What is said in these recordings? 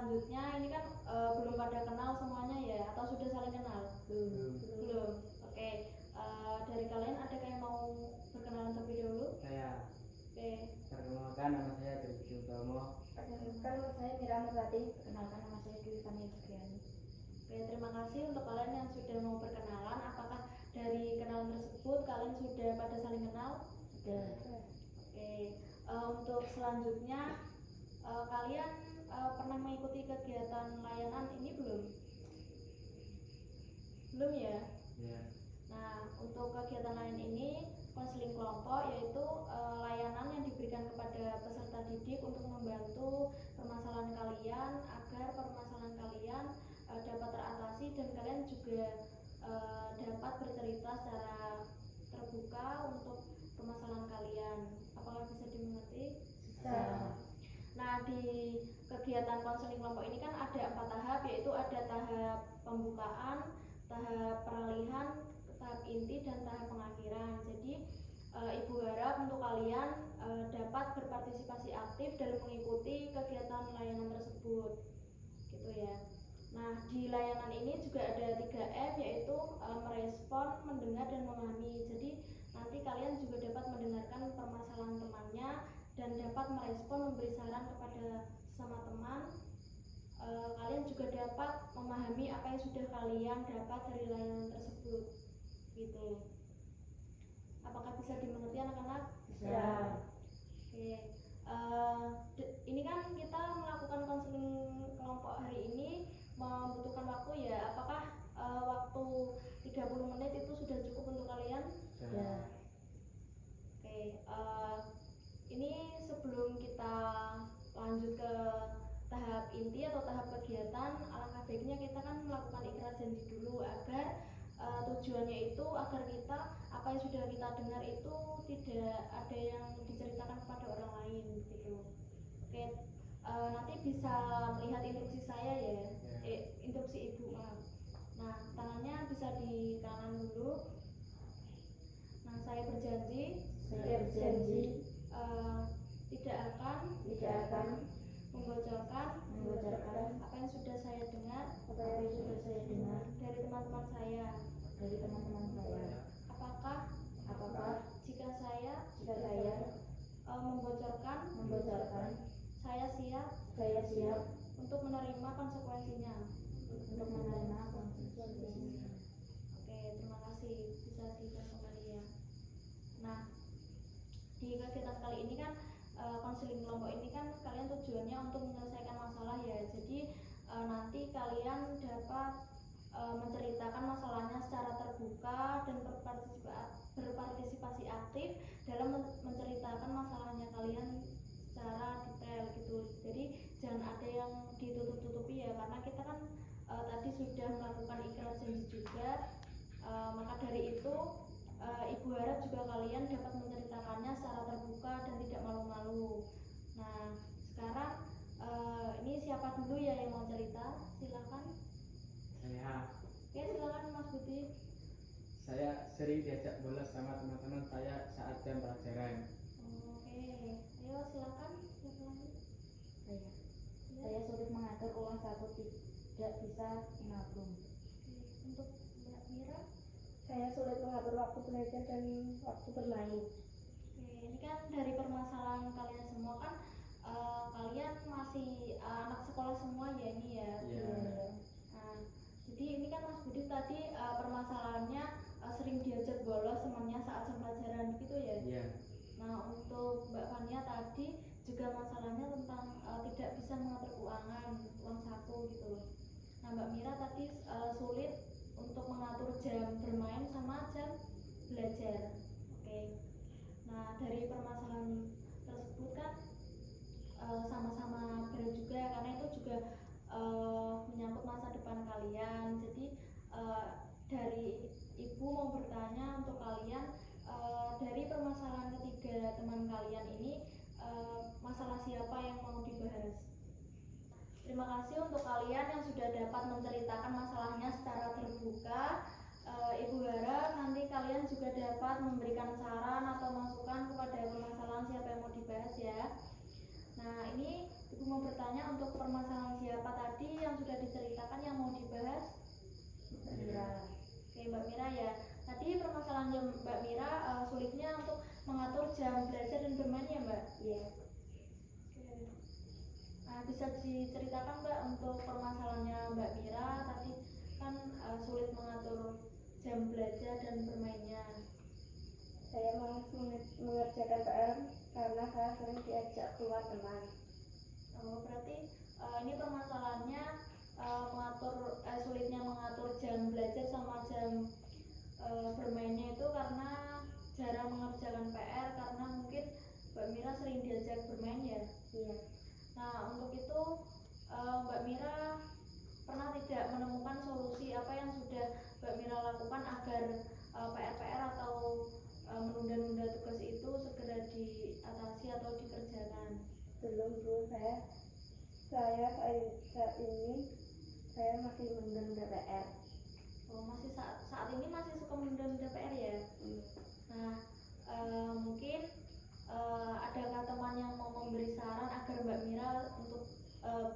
selanjutnya ini kan belum pada kenal semuanya ya, atau sudah saling kenal? Belum. Oke. Dari kalian ada yang mau berkenalan terlebih dahulu? Saya. Oke. Perkenalkan, nama saya Tribudi Utomo. Perkenalkan, nama saya Mira Murati. Perkenalkan, nama saya Dwi Fani Sugiani. Oke, terima kasih untuk kalian yang sudah mau berkenalan. Apakah dari kenalan tersebut kalian sudah pada saling kenal? Sudah. Oke. Untuk selanjutnya kalian pernah mengikuti kegiatan layanan ini belum? Belum ya? Ya. Nah, untuk kegiatan lain ini konseling kelompok yaitu layanan yang diberikan kepada peserta didik untuk membantu permasalahan kalian agar permasalahan kalian dapat teratasi dan kalian juga dapat bercerita secara terbuka untuk permasalahan kalian. Apakah bisa dimengerti? Bisa. Nah, di kegiatan konseling kelompok ini kan ada 4 tahap, yaitu ada tahap pembukaan, tahap peralihan, tahap inti, dan tahap pengakhiran. Jadi Ibu harap untuk kalian dapat berpartisipasi aktif dalam mengikuti kegiatan layanan tersebut, gitu ya. Nah, di layanan ini juga ada 3M, yaitu merespon, mendengar, dan memahami. Jadi nanti kalian juga dapat mendengarkan permasalahan temannya dan dapat merespon, memberi saran kepada sesama teman. Kalian juga dapat memahami apa yang sudah kalian dapat dari layanan tersebut, gitu. Apakah bisa dimengerti anak-anak? Bisa. Oke. Ini kan kita melakukan konseling kelompok hari ini membutuhkan waktu ya. Apakah waktu 30 menit itu sudah cukup untuk kalian? Ya. Oke. Ini sebelum kita lanjut ke tahap inti atau tahap kegiatan, alangkah baiknya kita kan melakukan ikrar janji dulu agar tujuannya itu agar kita apa yang sudah kita dengar itu tidak ada yang diceritakan kepada orang lain gitu. Oke, nanti bisa melihat instruksi saya ya, instruksi ibu maaf. Nah, tangannya bisa di kanan dulu. Nah, saya berjanji tidak akan membocorkan apa yang sudah saya dengar dari teman-teman saya. Apakah jika saya membocorkan saya siap untuk menerima konsekuensinya. Oke, terima kasih, bisa dibahas kembali ya. Nah, di kegiatan kali ini kan konseling kelompok ini kan kalian tujuannya untuk menyelesaikan masalah ya. Jadi nanti kalian dapat menceritakan masalahnya secara terbuka dan berpartisipasi aktif dalam menceritakan masalahnya kalian secara detail gitu. Jadi jangan ada yang ditutup-tutupi ya, karena kita kan tadi sudah melakukan ikrar janji juga. Maka dari itu Ibu harap juga kalian dapat menceritakannya secara terbuka dan tidak malu-malu. Nah, sekarang ini siapa dulu ya yang mau cerita? Silakan. Saya. Oke, silakan Mas Budi. Saya sering diajak bolos sama teman-teman saya saat jam pelajaran. Oke, ayo silakan. Siapa lagi? Saya sulit mengatur uang saku, tidak bisa menabung. Untuk Mbak Mira? Saya sulit mengatur waktu belajar dan waktu bermain. Oke, ini kan dari permasalahan kalian semua kan kalian masih anak sekolah semua ya ini ya. Iya. Nah, jadi ini kan Mas Budi tadi permasalahannya sering diajak bolos temannya saat jam pelajaran gitu ya. Iya. Nah, untuk Mbak Fania tadi juga masalahnya tentang tidak bisa mengatur keuangan, uang saku gitu loh. Nah, Mbak Mira tadi sulit untuk mengatur jam bermain sama jam belajar. Oke. Nah, dari permasalahan tersebut kan sama-sama berat juga karena itu juga menyangkut masa depan kalian. Jadi dari Ibu mau bertanya untuk kalian dari permasalahan ketiga teman kalian ini masalah siapa yang mau dibahas? Terima kasih untuk kalian yang sudah dapat menceritakan masalahnya secara terbuka. Ibu harap nanti kalian juga dapat memberikan saran atau masukan kepada permasalahan siapa yang mau dibahas ya. Nah, ini Ibu mau bertanya untuk permasalahan siapa tadi yang sudah diceritakan yang mau dibahas? Mbak Mira. Oke, Mbak Mira ya. Tadi permasalahan Mbak Mira sulitnya untuk mengatur jam belajar dan bermain ya Mbak? Iya. Oke. Nah, bisa diceritakan Mbak untuk permasalahannya Mbak Mira tadi kan sulit mengatur jam belajar dan bermainnya. Saya malas mengerjakan PR karena saya sering diajak keluar teman. Oh, berarti ini permasalahannya sulitnya mengatur jam belajar sama jam bermainnya itu karena jarang mengerjakan PR karena mungkin Mbak Mira sering diajak bermain ya. Iya. Nah, untuk itu Mbak Mira pernah tidak menemukan solusi apa yang sudah Mbak Mira lakukan agar PR-PR atau menunda-nunda tugas itu segera diatasi atau dikerjakan? Belum Bu, saya saat ini saya masih menunda PR. Oh, masih saat ini masih suka menunda-nunda PR ya? Nah, mungkin adakah teman yang mau memberi saran agar Mbak Mira untuk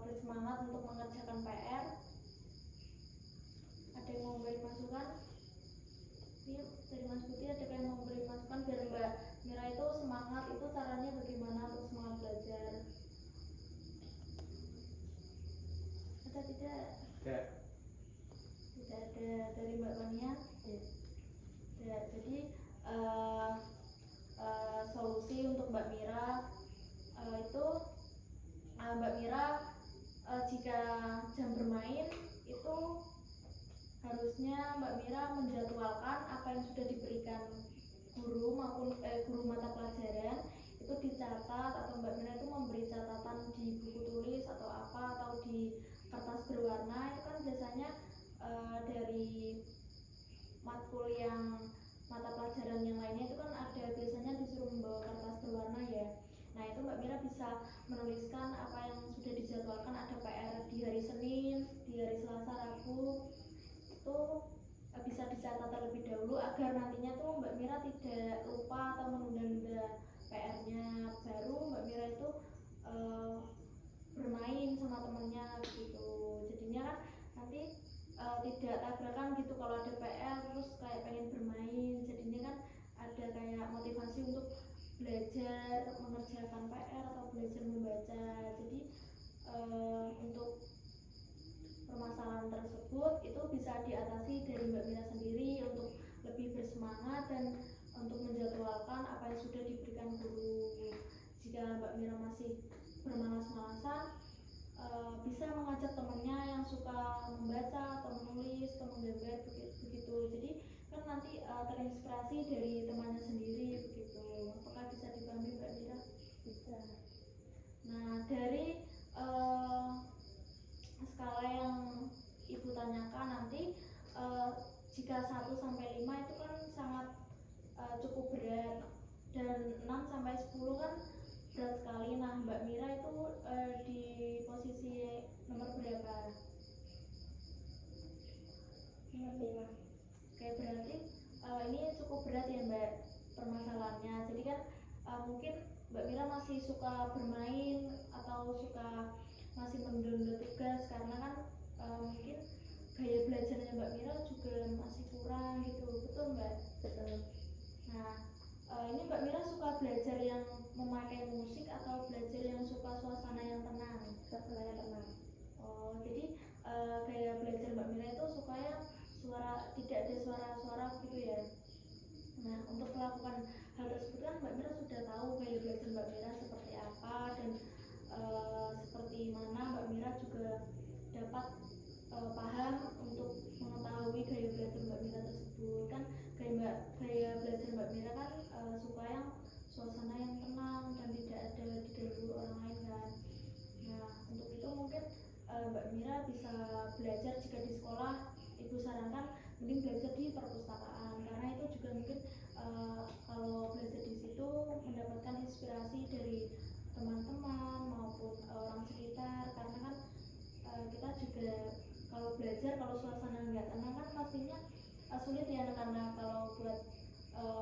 bersemangat untuk mengerjakan PR? Ada yang mau memberi masukan? Ini dari Mas Putih ada yang mau memberi masukan biar Mbak Mira itu semangat, itu caranya bagaimana untuk semangat belajar? Ada tidak? Ya, Tidak ada. Dari Mbak Mania? Ya, jadi solusi untuk Mbak Mira itu Mbak Mira jika jam bermain itu harusnya Mbak Mira menjadwalkan apa yang sudah diberikan guru maupun guru mata pelajaran itu dicatat, atau Mbak Mira itu memberi catatan di buku tulis atau apa, atau di kertas berwarna. Itu kan biasanya dari matkul yang mata pelajaran yang lainnya itu kan ada biasanya disuruh membawa kertas berwarna ya. Nah, itu Mbak Mira bisa menuliskan apa yang sudah dijadwalkan, ada PR di hari Senin, di hari Selasa, Rabu, itu bisa dicatat terlebih dahulu agar nantinya tuh Mbak Mira tidak lupa atau menunda-nunda PR-nya. Baru Mbak Mira itu bermain sama temennya gitu. Jadinya kan nanti tidak tabrakan gitu, kalau ada PR terus kayak pengen bermain, jadinya kan ada kayak motivasi untuk belajar mengerjakan PR atau belajar membaca. Jadi untuk permasalahan tersebut itu bisa diatasi dari Mbak Mira sendiri untuk lebih bersemangat dan untuk menjadwalkan apa yang sudah diberikan guru. Jika Mbak Mira masih bermalas-malasan, bisa mengajak temannya yang suka membaca atau menulis atau menggambar begitu. Jadi kan nanti terinspirasi dari temannya sendiri begitu. Apakah bisa dipahami Mbak Mira? Bisa. Nah, dari skala yang Ibu tanyakan nanti jika 1 sampai 5 itu kan sangat cukup berat, dan 6 sampai 10 kan berat sekali. Nah, Mbak Mira itu di posisi nomor berapa? Nomor 5. Oke, berarti ini cukup berat ya Mbak permasalahannya. Jadi kan mungkin Mbak Mira masih suka bermain atau suka masih menunda tugas karena kan mungkin gaya belajarnya Mbak Mira juga masih kurang gitu, betul Mbak? Betul. Nah, ini Mbak Mira suka belajar yang memakai musik atau belajar yang suka suasana yang tenang? Suasana yang tenang. Oh, jadi gaya belajar Mbak Mira itu sukanya tidak ada suara-suara gitu ya. Nah, untuk melakukan hal tersebut kan Mbak Mira sudah tahu gaya belajar Mbak Mira seperti apa, dan seperti mana Mbak Mira juga dapat paham untuk mengetahui gaya belajar Mbak Mira tersebut. Kan gaya belajar Mbak Mira kan suka yang suasana yang tenang dan tidak ada diganggu orang lain kan. Nah, untuk itu mungkin Mbak Mira bisa belajar, jika di sekolah Ibu sarankan mending belajar di perpustakaan, karena itu juga mungkin kalau belajar di situ mendapatkan inspirasi dari teman-teman maupun orang sekitar. Karena kan kita juga kalau belajar, kalau suasana nggak tenang kan pastinya sulit ya anak-anak kalau buat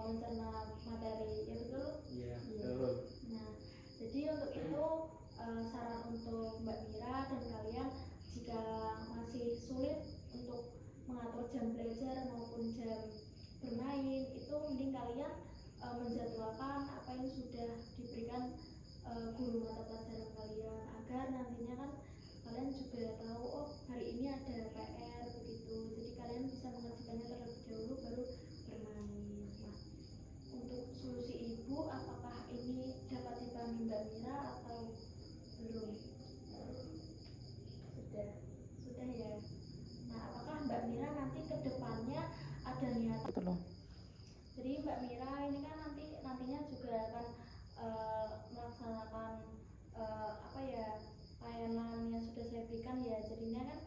mencerna materi, ya betul? iya betul. Nah, jadi untuk itu saran untuk Mbak Mira dan kalian, jika masih sulit untuk mengatur jam belajar maupun jam bermain, itu mending kalian menjadwalkan apa yang sudah diberikan guru mata pelajaran kalian, agar nantinya kan kalian juga tahu, oh hari ini ada PR begitu, jadi kalian bisa mengerjakannya terlebih dahulu baru bermain. Nah, untuk solusi ibu, apakah ini dapat dipahami Mbak Mira atau belum? Sudah ya. Nah, apakah Mbak Mira nanti ke depannya ada niatan Itu loh. Jadi Mbak Mira ini kan nantinya juga akan melaksanakan apa ya, layanan yang sudah saya berikan ya. Jadinya kan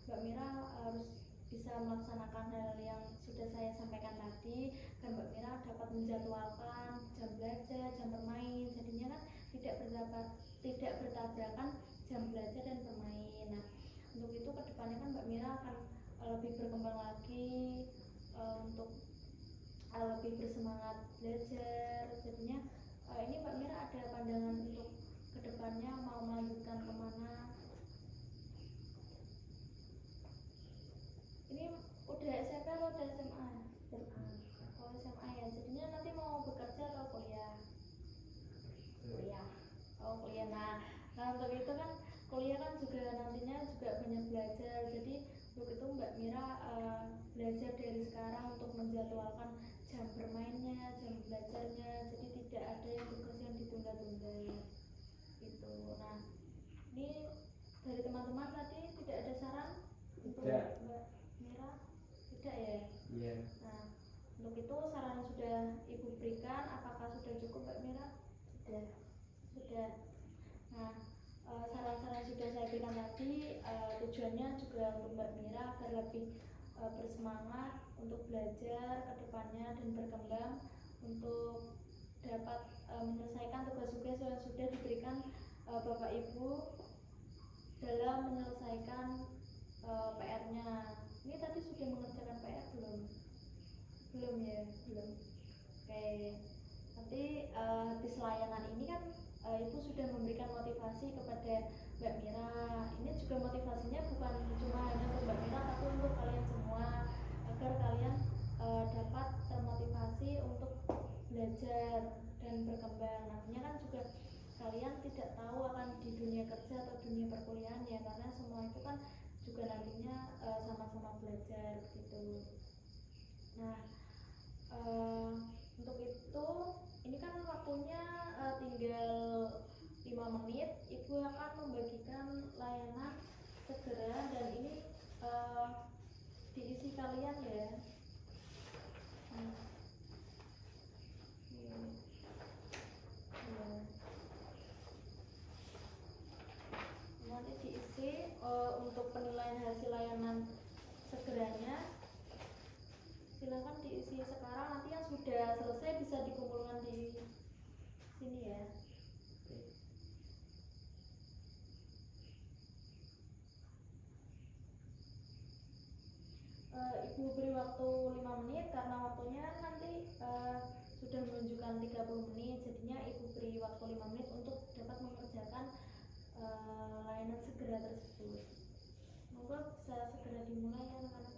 Mbak Mira harus bisa melaksanakan hal yang sudah saya sampaikan tadi, dan Mbak Mira dapat menjadwalkan jam belajar, jam bermain. Jadinya kan tidak bertabrakan jam belajar dan bermain. Nah, untuk itu kedepannya kan Mbak Mira akan lebih berkembang lagi, untuk lebih bersemangat belajar. Jadinya ini Mbak Mira ada pandangan untuk kedepannya mau melanjutkan kemana? Ini udah SMP atau udah SMA? SMA. Oh, SMA ya. Jadinya nanti mau bekerja atau kuliah? Kuliah. Oh, kuliah. Nah untuk itu kan kuliah kan juga nantinya juga banyak belajar. Jadi untuk itu Mbak Mira belajar dari sekarang untuk menjadwalkan jam bermainnya, jam belajarnya, jadi tidak ada yang tugas yang ditunda-tunda gitu. Nah, ini dari teman-teman tadi tidak ada saran untuk Tidak. Mbak Mira? Tidak ya? Iya. Nah, untuk itu saran yang sudah Ibu berikan, apakah sudah cukup Mbak Mira? Sudah. Nah, saran-saran sudah saya berikan tadi tujuannya juga untuk Mbak Mira agar lebih bersemangat untuk belajar ke depannya dan berkembang untuk dapat menyelesaikan tugas-tugas yang sudah diberikan Bapak Ibu dalam menyelesaikan PR-nya. Ini tadi sudah mengerjakan PR belum? Belum ya? Belum. Oke. Nanti habis layanan ini kan Ibu sudah memberikan motivasi kepada Mbak Mira. Ini juga motivasinya bukan cuma hanya untuk Mbak Mira, tapi untuk kalian semua, agar kalian dapat termotivasi untuk belajar dan berkembang. Nantinya kan juga kalian tidak tahu akan di dunia kerja atau dunia perkuliahan ya, karena semua itu kan juga nantinya sama-sama belajar gitu. Nah, untuk itu ini kan waktunya tinggal 5 menit. Ibu akan membagikan layanan segera, dan ini diisi kalian ya. Ya. Nanti diisi untuk penilaian hasil layanan segeranya. Silakan diisi sekarang, nanti yang sudah selesai bisa dikumpulkan di sini ya. Ibu beri waktu 5 menit karena waktunya nanti sudah menunjukkan 30 menit, jadinya Ibu beri waktu 5 menit untuk dapat mengerjakan layanan segera tersebut. Monggo bisa segera dimulai ya anak-anak.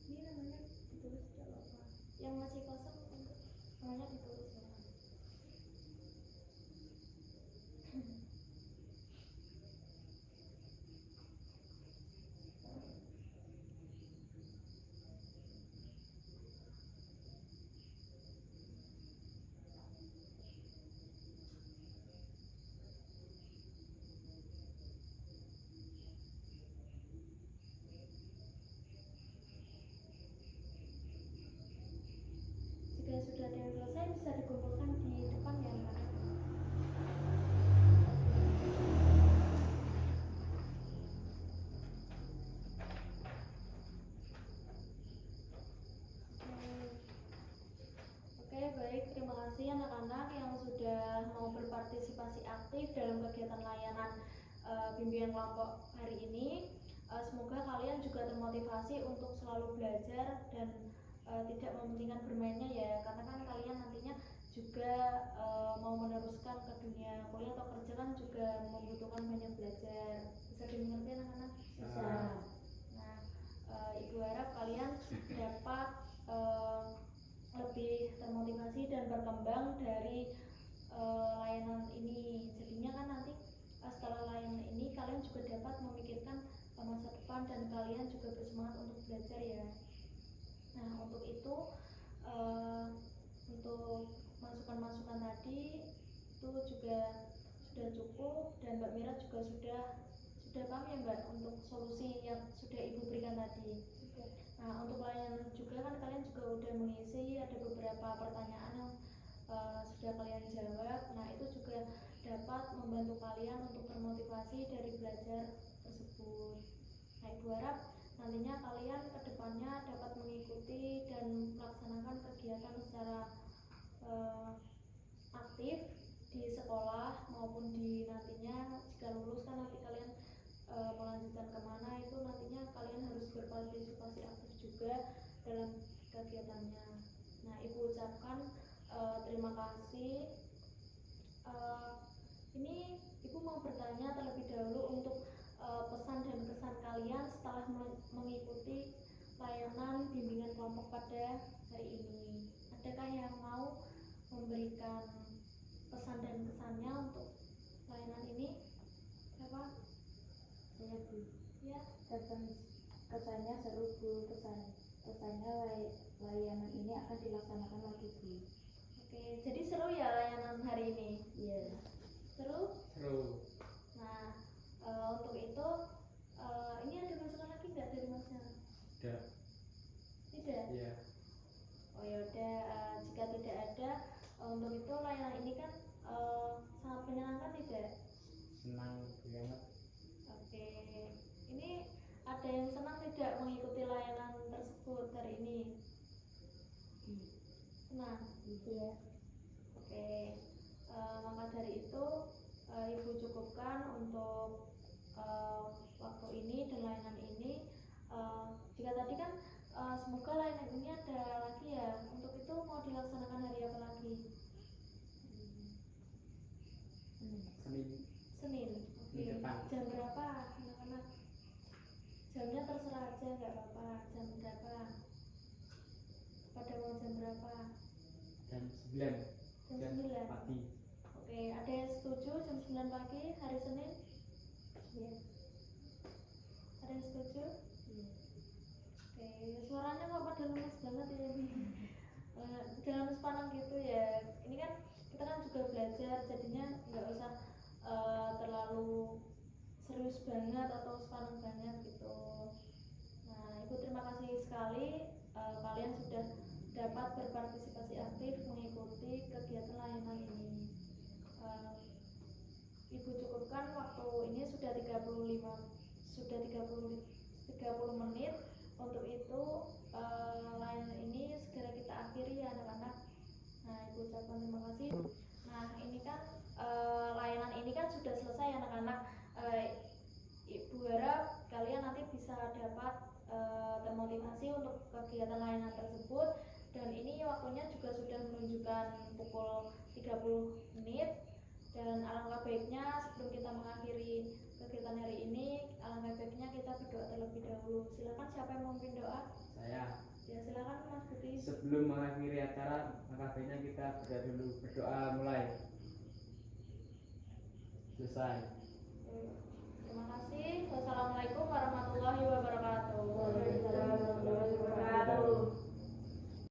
Ini namanya ditulis tidak apa-apa. Yang masih kosong namanya ditulis ya. Jika sudah ada yang selesai bisa dikumpulkan di depan ya anak-anak. Oke, baik, terima kasih anak-anak yang sudah mau berpartisipasi aktif dalam kegiatan layanan bimbingan kelompok hari ini. Semoga kalian juga termotivasi untuk selalu belajar dan tidak mementingkan bermainnya ya, karena kan kalian nantinya juga mau meneruskan ke dunia kuliah atau kerja kan juga membutuhkan banyak belajar. Bisa dimengerti anak-anak? Bisa. Nah, ibu harap kalian dapat lebih termotivasi dan berkembang dari layanan ini. Jadinya kan nanti setelah layanan ini kalian juga dapat memikirkan masa depan dan kalian juga bersemangat untuk belajar ya. Nah, untuk itu untuk masukan-masukan tadi itu juga sudah cukup, dan Mbak Mira juga sudah paham ya Mbak untuk solusi yang sudah Ibu berikan tadi. Nah, untuk layanan juga kan kalian juga udah mengisi, ada beberapa pertanyaan yang sudah kalian jawab. Nah, itu juga dapat membantu kalian untuk termotivasi dari belajar tersebut. Nah, Ibu harap nantinya kalian kedepannya dapat mengikuti dan melaksanakan kegiatan secara aktif di sekolah maupun di nantinya jika lulus kan nanti kalian melanjutkan kemana, itu nantinya kalian harus berpartisipasi aktif juga dalam kegiatannya. Nah, Ibu ucapkan terima kasih. Ini Ibu mau bertanya terlebih dahulu untuk pesan dan kesan kalian setelah mengikuti layanan bimbingan kelompok pada hari ini. Adakah yang mau memberikan pesan dan kesannya untuk layanan ini? Siapa? Saya Bu. Ya. Kesannya seru Bu, kesannya layanan ini akan dilaksanakan lagi Bu. Oke, jadi seru ya layanan hari ini? Iya. Seru? Seru. Nah, untuk itu ini ada masukan lagi nggak dari Masnya? Tidak. Tidak? Iya. Oh ya udah, jika tidak ada, untuk itu layanan ini kan sangat menyenangkan tidak? Senang banget. Oke, ini ada yang senang tidak mengikuti layanan tersebut hari ini? Senang? Iya. Oke, maka dari itu Ibu cukupkan untuk waktu ini dan layanan ini. Jika tadi kan semoga layanan ini ada lagi ya, untuk itu mau dilaksanakan hari apa lagi? Senin. Oke. Depan. Jam berapa anak-anak? Jamnya terserah aja, nggak apa-apa. Jam berapa? Pada mau jam berapa? Jam 9. Jam 9 pagi. Oke, ada yang setuju jam 9 pagi hari Senin? Iya. Ada yang setuju? Iya. Oke, suaranya kok pada lemes banget ya ini. Jangan sepanang gitu ya. Ini kan kita kan juga belajar, jadinya nggak usah terlalu serius banget atau sepanang banget gitu. Nah, Ibu terima kasih sekali kalian sudah dapat berpartisipasi aktif mengikuti kegiatan layanan ini. Ibu cukupkan waktu ini sudah 30 menit. Untuk itu layanan ini segera kita akhiri ya anak-anak. Nah, Ibu ucapkan terima kasih. Nah, ini kan layanan ini kan sudah selesai anak-anak. Ibu harap kalian nanti bisa dapat termotivasi untuk kegiatan layanan tersebut, dan ini waktunya juga sudah menunjukkan pukul 30 menit. Dan alangkah baiknya sebelum kita mengakhiri kegiatan hari ini, alangkah baiknya kita berdoa terlebih dahulu. Silakan, siapa yang mau memimpin doa? Saya. Ya, silakan Mas Budi. Sebelum mengakhiri acara, maka baiknya kita berdoa dulu. Berdoa mulai. Selesai.